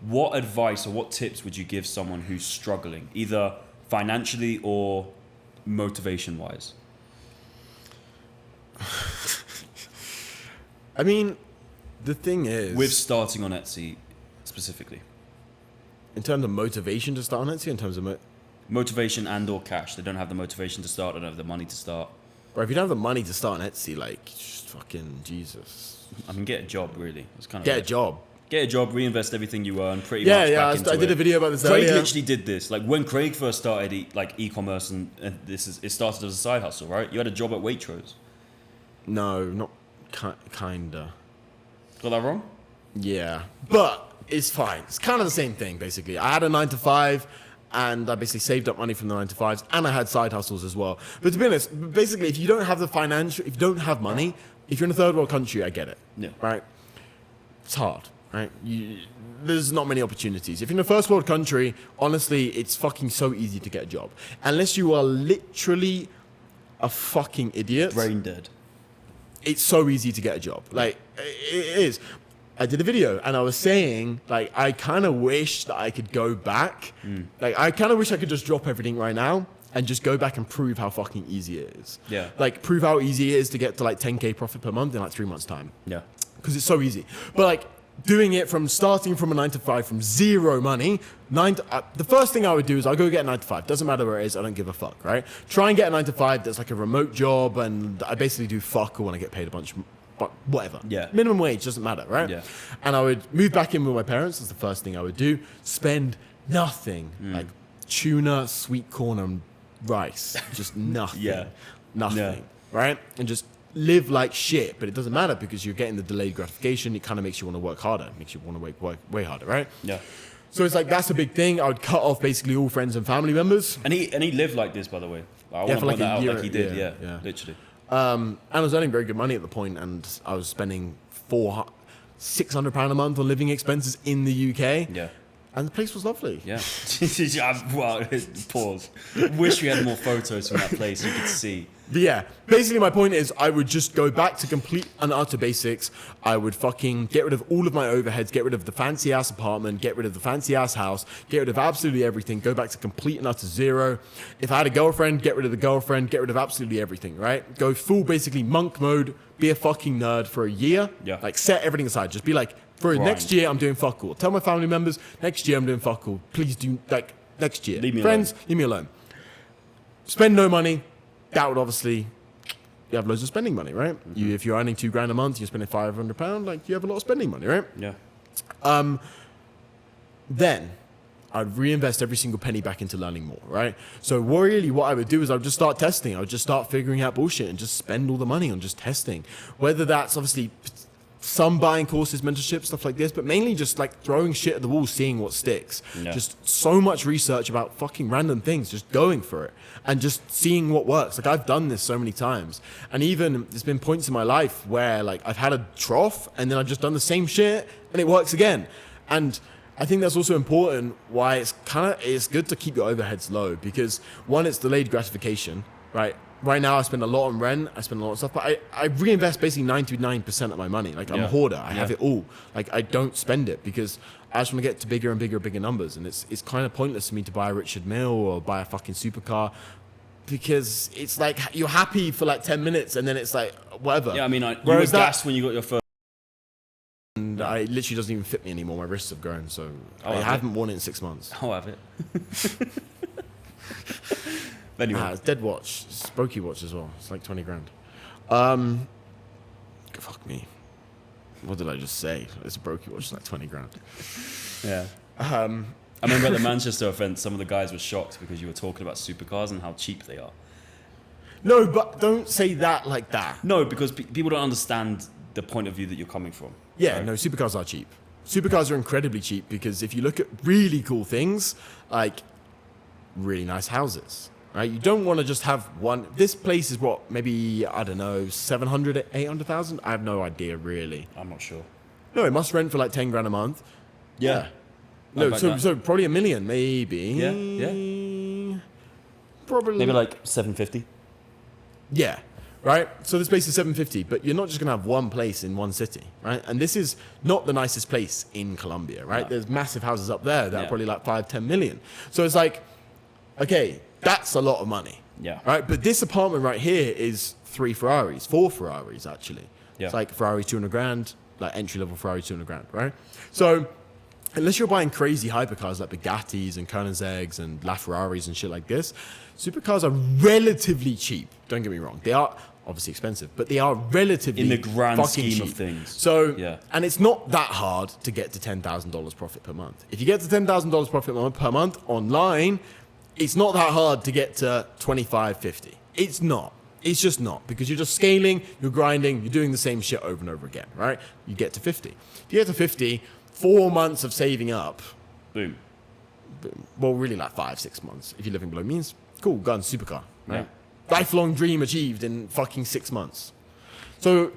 what advice or what tips would you give someone who's struggling, either financially or motivation-wise? I mean, the thing is... With starting on Etsy specifically. In terms of motivation to start on Etsy, in terms of... Motivation and or cash. They don't have the motivation to start, they don't have the money to start. Bro, if you don't have the money to start on Etsy, like, just fucking Jesus. I mean, get a job, really. It's kind of Get a job. Get a job, reinvest everything you earn pretty much back into I did a video about this Craig earlier. literally did this. Like, when Craig first started e-commerce, and it started as a side hustle, right? You had a job at Waitrose. No, not kinda. Got that wrong? Yeah, but it's fine. It's kind of the same thing, basically. I had a 9-to-5, and I basically saved up money from the 9-to-5s, and I had side hustles as well. But to be honest, basically, if you don't have the financial, if you don't have money, if you're in a third world country, I get it. Yeah. Right? It's hard, right? There's not many opportunities. If you're in a first world country, honestly, it's fucking so easy to get a job. Unless you are literally a fucking idiot. Brain dead. It's so easy to get a job. Like, it is. I did a video and I was saying, like, I kind of wish that I could go back. Like, I kind of wish I could just drop everything right now and just go back and prove how fucking easy it is. Yeah. Like, prove how easy it is to get to, like, 10K profit per month in, like, 3 months' time. Yeah. Because it's so easy. But, like, doing it from starting from a 9-to-5 from zero money, the first thing I would do is I'll go get a 9-to-5. Doesn't matter where it is, I don't give a fuck, right? Try and get a 9-to-5 that's like a remote job, and I basically do fuck all when I get paid a bunch, but whatever. Yeah. Minimum wage, doesn't matter, right? Yeah. And I would move back in with my parents. That's the first thing I would do. Spend nothing. Like tuna, sweet corn, and rice. Just nothing. Yeah. Nothing. Yeah. Right? And just live like shit, but it doesn't matter because you're getting the delayed gratification. It kind of makes you want to work harder. It makes you want to work way harder, right? Yeah. So it's like, that's a big thing. I would cut off basically all friends and family members. And he lived like this, by the way. I want to for like point that a out year, like he did. yeah, Yeah. yeah. Literally. And I was earning very good money at the point, and I was spending £600 a month on living expenses in the UK. Yeah. And the place was lovely. Yeah. Wow. Pause. Wish we had more photos from that place you could see. But yeah, basically my point is I would just go back to complete and utter basics. I would fucking get rid of all of my overheads, get rid of the fancy ass apartment, get rid of the fancy ass house, get rid of absolutely everything, go back to complete and utter zero. If I had a girlfriend, get rid of the girlfriend, get rid of absolutely everything, right? Go full basically monk mode, be a fucking nerd for a year. Yeah. Like set everything aside. Just be like, for Grind. next year I'm doing fuck all. Tell my family members, next year I'm doing fuck all. Please do, like, next year. Leave me Friends, alone. leave me alone. Spend no money. That would obviously, you have loads of spending money, right? If you're earning $2,000 a month, you're spending £500, like you have a lot of spending money, right? Yeah. Then I'd reinvest every single penny back into learning more, right? So really what I would do is I would just start testing. I would just start figuring out bullshit and just spend all the money on just testing. Whether that's obviously some buying courses, mentorship, stuff like this, but mainly just like throwing shit at the wall, seeing what sticks. Yeah. Just so much research about fucking random things, just going for it and just seeing what works. Like I've done this so many times. And even there's been points in my life where like I've had a trough and then I've just done the same shit and it works again. And I think that's also important why it's good to keep your overheads low because one, it's delayed gratification, right? Right now I spend a lot on rent, I spend a lot of stuff, but I reinvest basically 99% of my money. Like I'm a hoarder, I have it all. Like I don't spend it because I just want to get to bigger and bigger numbers. And it's kind of pointless for me to buy a Richard Mille or buy a fucking supercar because it's like you're happy for like 10 minutes and then it's like whatever. Yeah, I mean, you were gassed when you got your first. And I literally doesn't even fit me anymore. My wrists have grown, so I haven't worn it in 6 months. I'll have it. Anyway. It's dead watch. It's Brokey watch as well. It's like 20 grand. Fuck me. What did I just say? It's a Brokey watch. It's like 20 grand. Yeah. I remember at the Manchester event, some of the guys were shocked because you were talking about supercars and how cheap they are. No, but don't say that like that. No, because people don't understand the point of view that you're coming from. Yeah, right? no, supercars are cheap. Supercars are incredibly cheap because if you look at really cool things, like really nice houses, right? You don't want to just have one. This place is what, maybe, I don't know, 700, 800,000? I have no idea, really. I'm not sure. No, it must rent for like 10 grand a month. Yeah. No, so probably $1 million, maybe. Yeah. Probably. Maybe like 750. Yeah. right? So this place is 750, but you're not just gonna have one place in one city, right? And this is not the nicest place in Colombia, right? No. There's massive houses up there that Yeah. are probably like 5-10 million. So it's like, okay, that's a lot of money, Yeah. right? But this apartment right here is 4 Ferraris actually. Yeah. It's like Ferrari 200 grand, like entry level Ferrari 200 grand, right? So unless you're buying crazy hypercars like Bugattis and Koenigseggs and LaFerraris and shit like this, supercars are relatively cheap. Don't get me wrong. They are obviously expensive, but they are relatively In the grand fucking scheme of cheap. things. So, Yeah. and it's not that hard to get to $10,000 profit per month. If you get to $10,000 profit per month online, it's not that hard to get to 25, 50. It's not. It's just not, because you're just scaling, you're grinding, you're doing the same shit over and over again, right? You get to 50. If you get to 50, 4 months of saving up, Boom. well, really like 5-6 months if you're living below means. Cool, gun, supercar, right? Yeah. Lifelong dream achieved in fucking 6 months. So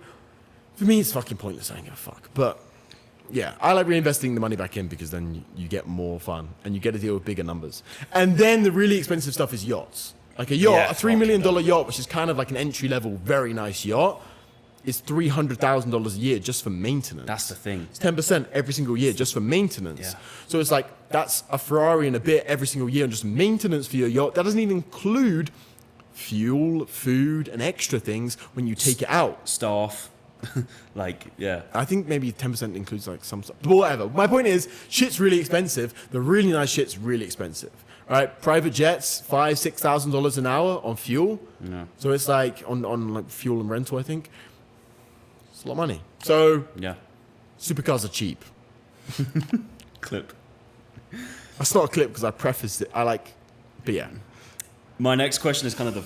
for me, it's fucking pointless. I don't give a fuck. But yeah, I like reinvesting the money back in because then you get more fun and you get to deal with bigger numbers. And then the really expensive stuff is yachts. Like a yacht, Yeah, a $3 million fucking yacht, which is kind of like an entry level, very nice yacht, is $300,000 a year just for maintenance. That's the thing. It's 10% every single year just for maintenance. Yeah. So it's like, that's a Ferrari and a bit every single year and just maintenance for your yacht. That doesn't even include fuel, food, and extra things when you take it out. Staff. Like, yeah. I think maybe 10% includes like some stuff. But whatever. My point is, shit's really expensive. The really nice shit's really expensive. Right? Private jets, $5,000-$6,000 an hour on fuel. Yeah. So it's like on like fuel and rental, I think. It's a lot of money. So Yeah. supercars are cheap. Clip. That's not a clip because I prefaced it. But yeah. My next question is kind of